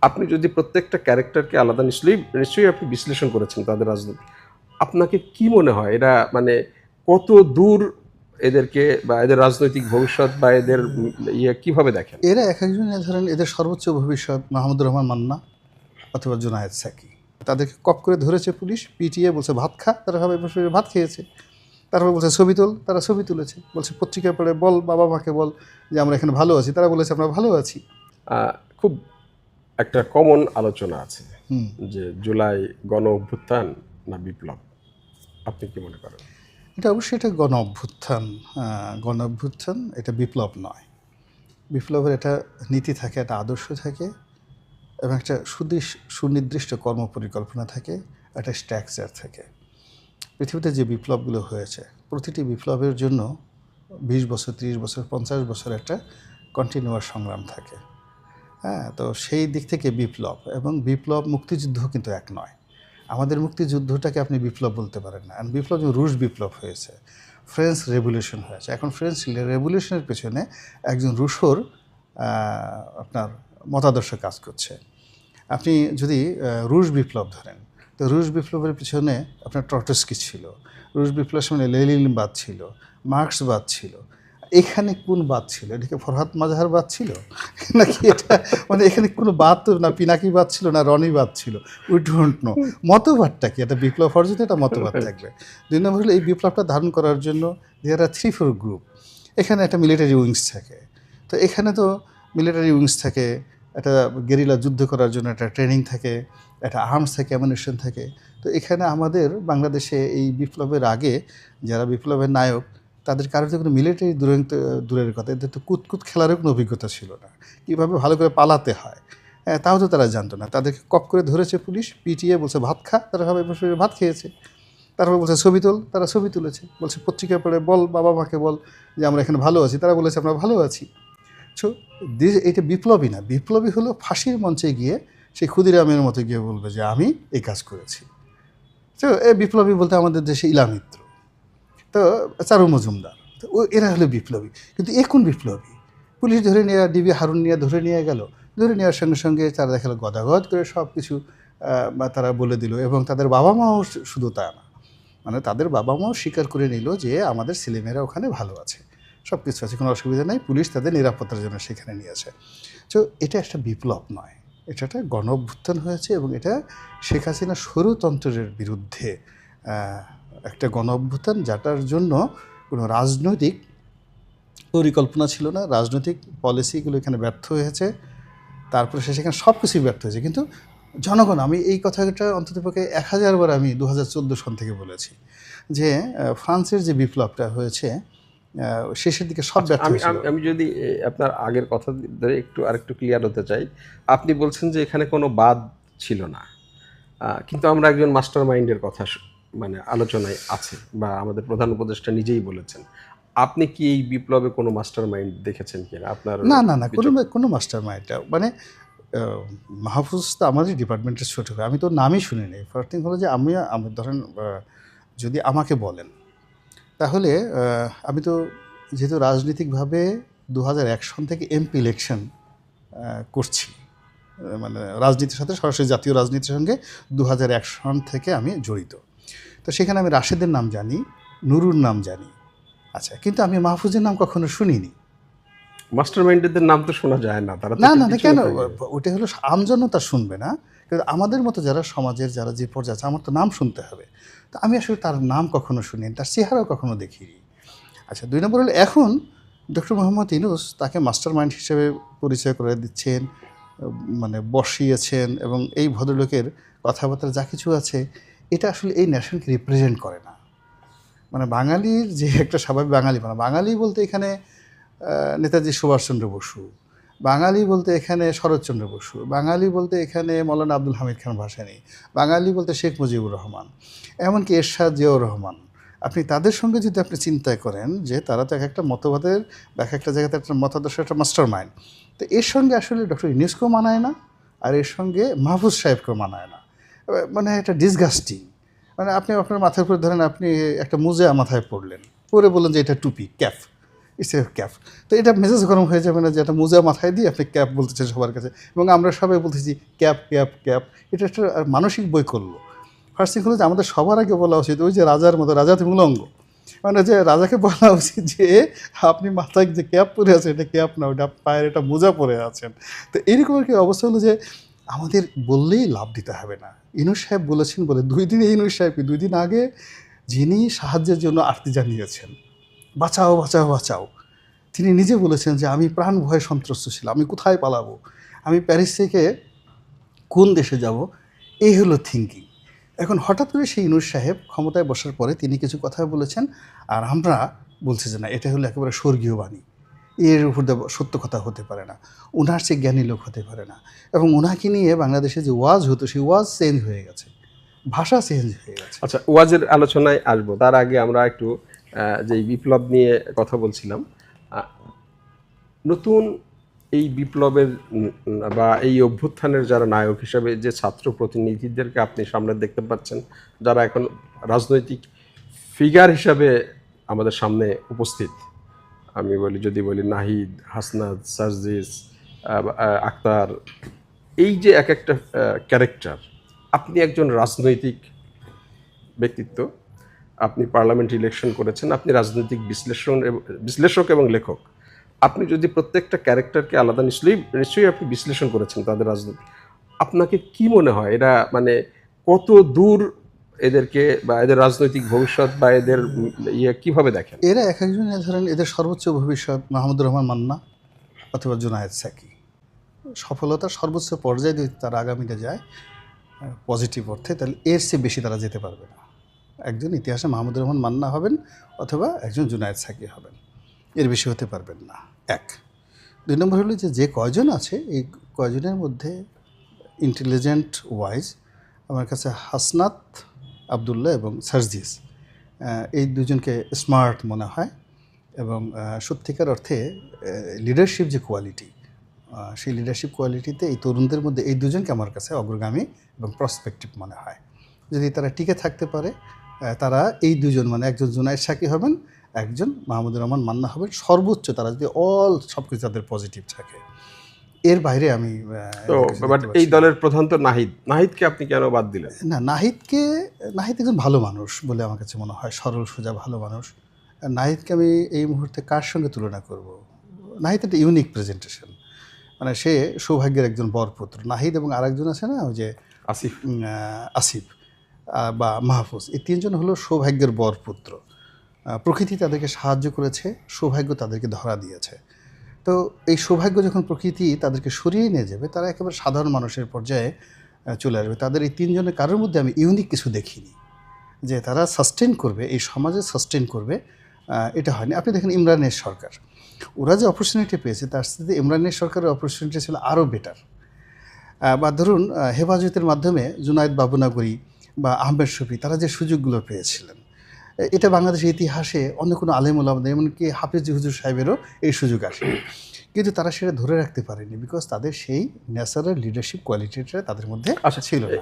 আপনি যদি প্রত্যেকটা ক্যারেক্টারকে আলাদা নিশ্চয়ই আপনি বিশ্লেষণ করেছেন তাদের রাজনীতি, আপনাকে কি মনে হয় এরা মানে কত দূর এদেরকে বা এদের রাজনৈতিক ভবিষ্যৎ বা এদের ইয়ে কিভাবে দেখেন? এরা এক একজন ধরেন এদের সর্বোচ্চ ভবিষ্যৎ মাহমুদুর রহমান মান্না অথবা জুনায়েদ সাকি। তাদেরকে কপ করে ধরেছে পুলিশ, পিটিয়ে বলছে ভাত খা, তারা সবাই বসে ভাত খেয়েছে। তারপর বলছে ছবি তোল, তারা ছবি তুলেছে। বলছে পত্রিকায় পড়ে বল, বাবা মাকে বল যে আমরা এখানে ভালো আছি, তারা বলেছে আমরা ভালো আছি। খুব একটা কমন আলোচনা আছে যে জুলাই গণ অভ্যুত্থান না বিপ্লব, আপনি কি মনে করেন? এটা অবশ্যই এটা গণ অভ্যুত্থান। গণ অভ্যুত্থান, এটা বিপ্লব নয়। বিপ্লবের একটা নীতি থাকে, একটা আদর্শ থাকে এবং একটা সুনির্দিষ্ট কর্মপরিকল্পনা থাকে, একটা স্ট্রাকচার থাকে। পৃথিবীতে যে বিপ্লবগুলো হয়েছে প্রতিটি বিপ্লবের জন্য 20 বছর, 30 বছর, 50 বছর একটা কন্টিনিউয়াস সংগ্রাম থাকে। হ্যাঁ, তো সেই দিক থেকে বিপ্লব এবং বিপ্লব মুক্তিযুদ্ধ কিন্তু এক নয়। আমাদের মুক্তিযুদ্ধটাকে আপনি বিপ্লব বলতে পারেন না। আর বিপ্লব যেমন রুশ বিপ্লব হয়েছে, ফ্রেঞ্চ রেভলিউশন হয়েছে। এখন ফ্রেঞ্চ রেভলিউশনের পেছনে একজন রুশোর আপনার মতাদর্শ কাজ করছে। আপনি যদি রুশ বিপ্লব ধরেন, তো রুশ বিপ্লবের পিছনে আপনার ট্রটস্কি ছিল, রুশ বিপ্লবের সামনে লেনিনবাদ ছিল, মার্ক্সবাদ ছিল। এখানে কোন বাদ ছিল? এটাকে ফরহাদ মাজাহার বাদ ছিল নাকি এটা মানে এখানে কোনো বাদ তো না, পিনাকি বাদ ছিল না, রনিবাদ ছিল, উই ডোন্ট নো। মতবাদটা কি? একটা বিপ্লব অর্জিত একটা মতবাদ থাকবে। 2 নম্বর হলো এই বিপ্লবটা ধারণ করার জন্য দেয়ার আর 3-4 গ্রুপ। এখানে একটা মিলিটারি উইংস থাকে, তো এখানে তো মিলিটারি উইংস থাকে, একটা গেরিলা যুদ্ধ করার জন্য একটা ট্রেনিং থাকে, একটা আর্মস থাকে, অ্যামুনিশন থাকে। তো এখানে আমাদের বাংলাদেশে এই বিপ্লবের আগে যারা বিপ্লবের নায়ক, তাদের কারোর তো কোনো মিলিটারি দূরের কথা, এদের তো কুতকুত খেলারও কোনো অভিজ্ঞতা ছিল না। কীভাবে ভালো করে পালাতে হয় তাও তো তারা জানতো না। তাদেরকে কপ করে ধরেছে পুলিশ, পিটিয়ে বলছে ভাত খা, তারা সবাই বসে ভাত খেয়েছে। তারপর বলছে ছবি তোল, তারা ছবি তুলেছে। বলছে পত্রিকায় পড়ে বল, বাবা মাকে বল যে আমরা এখানে ভালো আছি, তারা বলেছে আমরা ভালো আছি। সো এটা বিপ্লবী না। বিপ্লবী হলো ফাঁসির মঞ্চে গিয়ে সেই ক্ষুদিরামের মতো গিয়ে বলবে যে আমি এই কাজ করেছি। তো এই বিপ্লবী বলতে আমাদের দেশে ইলামিত্র, তো চারু মজুমদার, তো এরা হলো বিপ্লবী। কিন্তু এ কোন বিপ্লবী? পুলিশ ধরে নিয়ে, ডিবি হারুন নিয়ে ধরে নিয়ে গেল। ধরে নেওয়ার সঙ্গে সঙ্গে তারা দেখালো গদাগদ করে সব কিছু তারা বলে দিল। এবং তাদের বাবা মাও শুধু তা না, মানে তাদের বাবা মাও স্বীকার করে নিল যে আমাদের ছেলেমেয়েরা ওখানে ভালো আছে, সব কিছু আছে, কোনো অসুবিধা নেই, পুলিশ তাদের নিরাপত্তার জন্য সেখানে নিয়েছে। তো এটা একটা বিপ্লব নয়, এটা একটা গণ অভ্যুত্থান হয়েছে এবং এটা শেখ হাসিনা স্বৈরতন্ত্রের বিরুদ্ধে একটা গণ অভ্যুত্থান, যেটার জন্য কোনো রাজনৈতিক পরিকল্পনা ছিল না, রাজনৈতিক পলিসিগুলো এখানে ব্যর্থ হয়েছে। তারপরে সে সেখানে সব কিছুই ব্যর্থ হয়েছে। কিন্তু জনগণ, আমি এই কথাটা অন্ততপক্ষে 1000 বার আমি 2014 সন থেকে বলেছি যে ফ্রান্সের যে বিপ্লবটা হয়েছে শেষের দিকে সব ব্যর্থ হয়েছিল। আমি যদি আপনার আগের কথা ধরে আরেকটু ক্লিয়ার হতে চাই, আপনি বলছেন যে এখানে কোনো বাদ ছিল না, কিন্তু আমরা একজন মাস্টার মাইন্ডের কথা মানে আলোচনায় আছে বা আমাদের প্রধান উপদেষ্টা নিজেই বলেছেন। আপনি কি এই বিপ্লবে কোনো মাস্টার মাইন্ড দেখেছেন কিনা আপনার? না, কোনো মাস্টার মাইন্ড, মানে মাহফুজ তো আমাদের ডিপার্টমেন্টের ছোট ভাই, আমি তো নামই শুনিনি। ফার্স্ট থিং হলো যে আমি ধরেন যদি আমাকে বলেন তাহলে আমি তো যেহেতু রাজনৈতিকভাবে 2001 সন থেকে এমপি ইলেকশন করছি, মানে রাজনীতির সাথে সরাসরি জাতীয় রাজনীতির সঙ্গে 2001 সন থেকে আমি জড়িত। তো সেখানে আমি রাশেদের নাম জানি, নুরুর নাম জানি, আচ্ছা, কিন্তু আমি মাহফুজের নাম কখনো শুনিনি। মাস্টার মাইন্ডের নাম তো শোনা যায় না, তারা না না কেন? ওটা হলো আমজনতা শুনবে না, কিন্তু আমাদের মতো যারা সমাজের যারা যে পর্যায়ে আছে আমার তো নাম শুনতে হবে। তো আমি আসলে তার নাম কখনো শুনিনি, তার চেহারাও কখনো দেখিনি। আচ্ছা, 2 নম্বর হলো এখন ডক্টর মোহাম্মদ ইউনূস তাকে মাস্টার মাইন্ড হিসেবে পরিচয় করে দিচ্ছেন, মানে বসিয়েছেন, এবং এই ভদ্রলোকের কথাবার্তা যা কিছু আছে এটা আসলে এই ন্যাশনকে রিপ্রেজেন্ট করে না। মানে বাঙালির যে একটা স্বাভাবিক বাঙালি, মানে বাঙালি বলতে এখানে নেতাজি সুভাষচন্দ্র বসু, বাঙালি বলতে এখানে শরৎচন্দ্র বসু, বাঙালি বলতে এখানে মৌলানা আব্দুল হামিদ খান ভাসানী, বাঙালি বলতে শেখ মুজিবুর রহমান, এমনকি এরশাদ জিয়াউর রহমান। আপনি তাদের সঙ্গে যদি আপনি চিন্তা করেন যে তারা তো এক একটা মতবাদের বা এক একটা জায়গাতে একটা মতাদর্শ, একটা মাস্টার মাইন্ড, তো এর সঙ্গে আসলে ডক্টর ইউনূসকেও মানায় না, আর এর সঙ্গে মাহফুজ সাহেবকেও মানায় না। মানে একটা ডিসগাস্টিং। মানে আপনি আপনার মাথার উপরে ধরেন আপনি একটা মুজা মাথায় পড়লেন, পরে বললেন যে এটা টুপি, ক্যাপ, ইটস এ ক্যাপ। তো এটা মেজাজ গরম হয়ে যাবে না যে একটা মোজা মাথায় দিয়ে আপনি ক্যাপ বলতেছেন সবার কাছে, এবং আমরা সবাই বলতেছি ক্যাপ ক্যাপ ক্যাপ। এটা একটা মানসিক বৈকল্য। ফার্স্ট থিং হলো যে আমাদের সবার আগে বলা উচিত ওই যে রাজার মতো, রাজা মূলঙ্গ, মানে যে রাজাকে বলা উচিত যে আপনি মাথায় যে ক্যাপ পরে আছেন এটা ক্যাপ না, ওটা পায়ের এটা মোজা পরে আছেন। তো এরকম আর কি অবস্থা হলো যে আমাদের বললেই লাভ দিতে হবে না। ইউনূস সাহেব বলেছেন বলে 2 দিন, ইউনূস সাহেব 2 দিন আগে যিনি সাহায্যের জন্য আর্তি জানিয়েছেন, বাঁচাও বাঁচাও বাঁচাও, তিনি নিজে বলেছেন যে আমি প্রাণ ভয়ে সন্ত্রস্ত ছিলাম, আমি কোথায় পালাবো, আমি প্যারিস থেকে কোন দেশে যাব, এই হলো থিঙ্কিং। এখন হঠাৎ করে সেই ইউনূস সাহেব ক্ষমতায় বসার পরে তিনি কিছু কথা বলেছেন, আর আমরা বলছি যে না এটা হলো একেবারে স্বর্গীয় বাণী, এর উপর সত্য কথা হতে পারে না, ওনার চেয়ে জ্ঞানী লোক হতে পারে না। এবং ওনাকে নিয়ে বাংলাদেশে যে ওয়াজ হতো সেই ওয়াজ চেঞ্জ হয়ে গেছে, ভাষা চেঞ্জ হয়ে গেছে। আচ্ছা, ওয়াজের আলোচনায় আসবো, তার আগে আমরা একটু যে বিপ্লব নিয়ে কথা বলছিলাম, নতুন এই বিপ্লবের বা এই অভ্যুত্থানের যারা নায়ক হিসাবে যে ছাত্র প্রতিনিধিদেরকে আপনি সামনে দেখতে পাচ্ছেন, যারা এখন রাজনৈতিক ফিগার হিসাবে আমাদের সামনে উপস্থিত, আমি যদি বলি নাহিদ, হাসনাত, সার্জিস, আক্তার, এই যে এক একটা ক্যারেক্টার, আপনি একজন রাজনৈতিক ব্যক্তিত্ব, আপনি পার্লামেন্ট ইলেকশন করেছেন, আপনি রাজনৈতিক বিশ্লেষক এবং লেখক, আপনি যদি প্রত্যেকটা ক্যারেক্টারকে আলাদা নিশ্চয়ই আপনি বিশ্লেষণ করেছেন তাদের রাজনীতি, আপনাকে কি মনে হয় এরা মানে কত দূর এদেরকে বা এদের রাজনৈতিক ভবিষ্যৎ বা এদের কিভাবে দেখেন? এরা এক একজন ধরেন এদের সর্বোচ্চ ভবিষ্যৎ মাহমুদুর রহমান মান্না অথবা জুনায়েদ সাকি, সফলতার সর্বোচ্চ পর্যায়ে যদি তারা আগামীতে যায় পজিটিভ অর্থে, তাহলে এর চেয়ে বেশি তারা যেতে পারবে না। একজন ইতিহাসে মাহমুদুর রহমান মান্না হবেন অথবা একজন জুনায়েদ সাকি হবেন, এর বেশি হতে পারবেন না। 1 2 নম্বর হলো যে কয়জন আছে এই কয়জনের মধ্যে ইন্টেলিজেন্ট ওয়াইজ আমার কাছে হাসনাত আবদুল্লাহ এবং সার্জিস, এই দুজনকে স্মার্ট মনে হয়। এবং সত্যিকার অর্থে লিডারশিপ যে কোয়ালিটি, সেই লিডারশিপ কোয়ালিটিতে এই তরুণদের মধ্যে এই দুজনকে আমার কাছে অগ্রগামী এবং প্রসপেক্টিভ মনে হয়। যদি তারা টিকে থাকতে পারে, তারা এই দুজন মানে একজন জুনায়েদ সাকি হবেন, একজন মাহমুদুর রহমান মান্না হবেন সর্বোচ্চ, তারা যদি সব কিছু তাদের পজিটিভ থাকে। এর বাইরে আমি তো বাট এই দলের প্রধান তো নাহিদকে আপনি কেন বাদ দিলেন? না, নাহিদ একজন ভালো মানুষ বলে আমার কাছে মনে হয়, সরল সোজা ভালো মানুষ। নাহিদকে আমি এই মুহূর্তে কার সঙ্গে তুলনা করব? নাহিদ একটা ইউনিক প্রেজেন্টেশন, মানে সে সৌভাগ্যের একজন বরপুত্র। নাহিদ এবং আরেকজন আছে না, ওই যে আসিফ বা মাহফুজ, এই 3 জন হলো সৌভাগ্যের বরপুত্র। প্রকৃতি তাদেরকে সাহায্য করেছে, সৌভাগ্য তাদেরকে ধরা দিয়েছে। তো এই সৌভাগ্য যখন প্রকৃতি তাদেরকে সরিয়ে নিয়ে যাবে, তারা একেবারে সাধারণ মানুষের পর্যায়ে চলে আসবে। তাদের এই 3 জনের কারোর মধ্যে আমি ইউনিক কিছু দেখিনি যে তারা সাস্টেন করবে, এই সমাজে সাস্টেন করবে, এটা হয়নি। আপনি দেখেন ইমরানের সরকার, ওরা যে অপরচুনিটি পেয়েছে তার সাথে ইমরানের সরকারের অপরচুনিটি ছিল আরও বেটার। বা ধরুন হেফাজতের মাধ্যমে জুনায়েদ বাবুনগরী বা আহমেদ শফি তারা যে সুযোগগুলো পেয়েছিলেন, এটা বাংলাদেশের ইতিহাসে অন্য কোনো আলেম ওলামাদের, এমনকি হাফিজ হুজুর সাহেবেরও এই সুযোগ আসে, কিন্তু তারা সেটা ধরে রাখতে পারেনি, বিকজ তাদের সেই ন্যাচারাল লিডারশিপ কোয়ালিটিটা তাদের মধ্যে ছিল না।